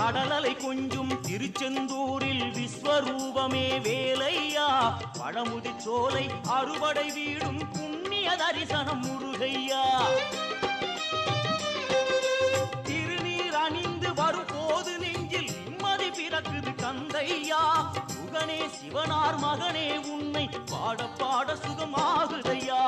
கடலலை கொஞ்சும் திருச்செந்தூரில் விஸ்வரூபமே வேலையா பழமுதி சோலை அறுபடை வீடும் புண்ணிய தரிசனம் முருகையா திருநீர் அணிந்து வரும் போது நெஞ்சில் நிம்மதி பிறக்குது கந்தையா முகனே சிவனார் மகனே உன்னை பாட பாட சுகமாகுதையா